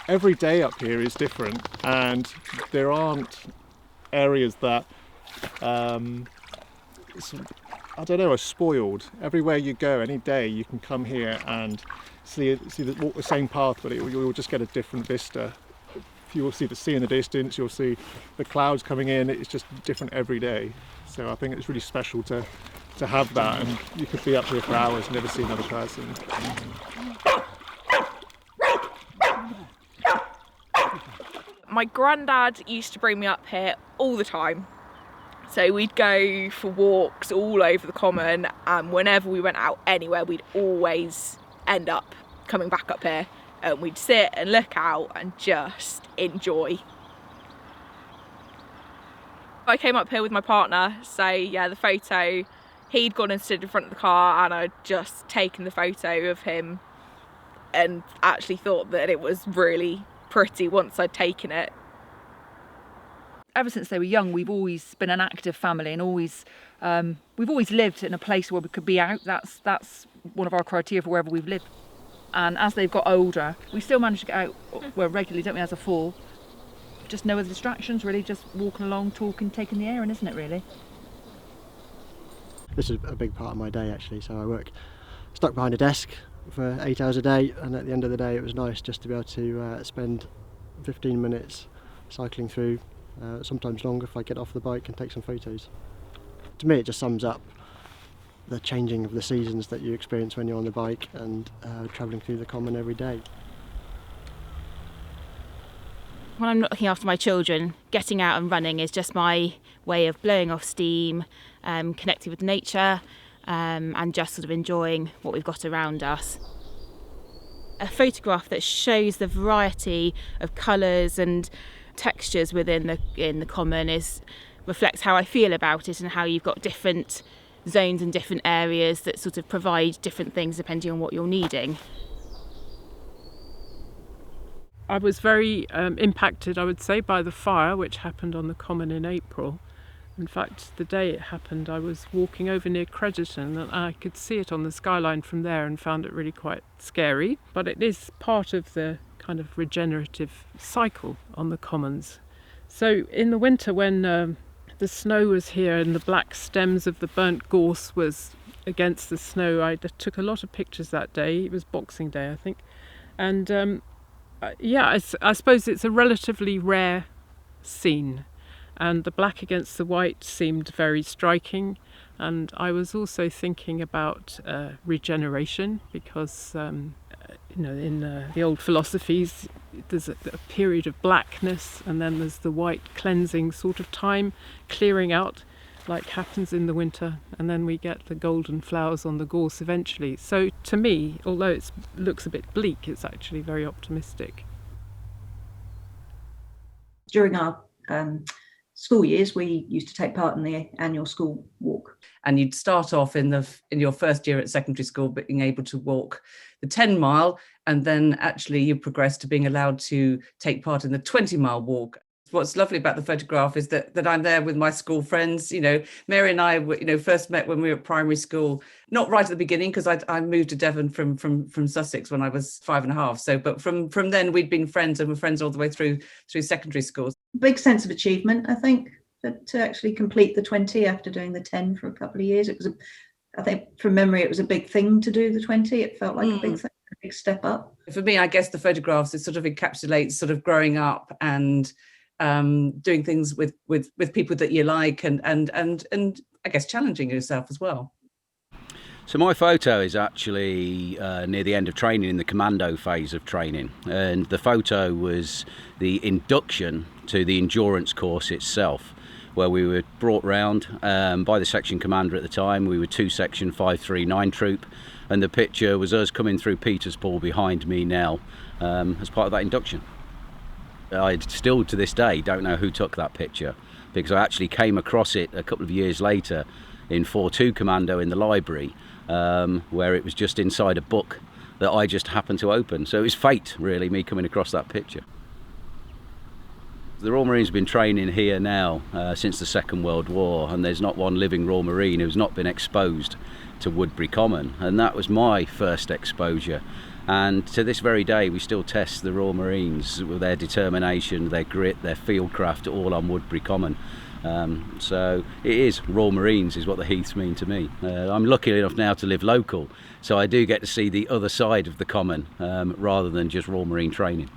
every day up here is different, and there aren't areas that I don't know, are spoiled. Everywhere you go, any day, you can come here and walk the same path, but you'll just get a different vista. You'll see the sea in the distance, you'll see the clouds coming in. It's just different every day. So I think it's really special to have that, and you could be up here for hours and never see another person. My granddad used to bring me up here all the time. So we'd go for walks all over the common, and whenever we went out anywhere, we'd always end up coming back up here, and we'd sit and look out and just enjoy. I came up here with my partner, so yeah, the photo, he'd gone and stood in front of the car, and I'd just taken the photo of him and actually thought that it was really pretty once I'd taken it. Ever since they were young, we've always been an active family, and we've always lived in a place where we could be out. That's one of our criteria for wherever we've lived. And as they've got older, we still manage to get out regularly, don't we, as a four. Just no other distractions, really, just walking along, talking, taking the air in, isn't it, really? This is a big part of my day, actually. So I work stuck behind a desk for 8 hours a day, and at the end of the day it was nice just to be able to spend 15 minutes cycling through, sometimes longer if I get off the bike and take some photos. To me it just sums up the changing of the seasons that you experience when you're on the bike and travelling through the common every day. When I'm not looking after my children, getting out and running is just my way of blowing off steam, connecting with nature, and just sort of enjoying what we've got around us. A photograph that shows the variety of colours and textures in the common reflects how I feel about it, and how you've got different zones and different areas that sort of provide different things depending on what you're needing. I was very impacted, I would say, by the fire which happened on the common in April. In fact, the day it happened, I was walking over near Crediton, and I could see it on the skyline from there and found it really quite scary. But it is part of the kind of regenerative cycle on the commons. So in the winter, when the snow was here and the black stems of the burnt gorse was against the snow, I took a lot of pictures that day. It was Boxing Day, I think. And I suppose it's a relatively rare scene. And the black against the white seemed very striking. And I was also thinking about regeneration, because in the old philosophies there's a period of blackness, and then there's the white cleansing sort of time, clearing out like happens in the winter, and then we get the golden flowers on the gorse eventually. So to me, although it looks a bit bleak, it's actually very optimistic. During our school years, we used to take part in the annual school walk. And you'd start off in your first year at secondary school being able to walk the 10 mile, and then actually you progress to being allowed to take part in the 20-mile walk. What's lovely about the photograph is that I'm there with my school friends. Mary and I first met when we were at primary school, not right at the beginning, because I moved to Devon from Sussex when I was 5.5. So, but from then we'd been friends, and were friends all the way through secondary schools. Big sense of achievement, I think, to actually complete the 20 after doing the 10 for a couple of years. It was, I think, from memory, it was a big thing to do the 20. It felt like a big thing, a big step up. For me, I guess the photographs, it sort of encapsulates sort of growing up and doing things with people that you like, and I guess challenging yourself as well. So my photo is actually near the end of training, in the commando phase of training, and the photo was the induction to the endurance course itself, where we were brought round by the section commander at the time. We were 2 Section 539 Troop, and the picture was us coming through Peterspool behind me now as part of that induction. I still to this day don't know who took that picture, because I actually came across it a couple of years later in 4-2 Commando in the library, where it was just inside a book that I just happened to open. So it was fate, really, me coming across that picture. The Royal Marines have been training here now since the Second World War, and there's not one living Royal Marine who's not been exposed to Woodbury Common, and that was my first exposure. And to this very day we still test the Royal Marines with their determination, their grit, their fieldcraft, all on Woodbury Common. So it is Royal Marines is what the Heaths mean to me. I'm lucky enough now to live local, so I do get to see the other side of the Common rather than just Royal Marine training.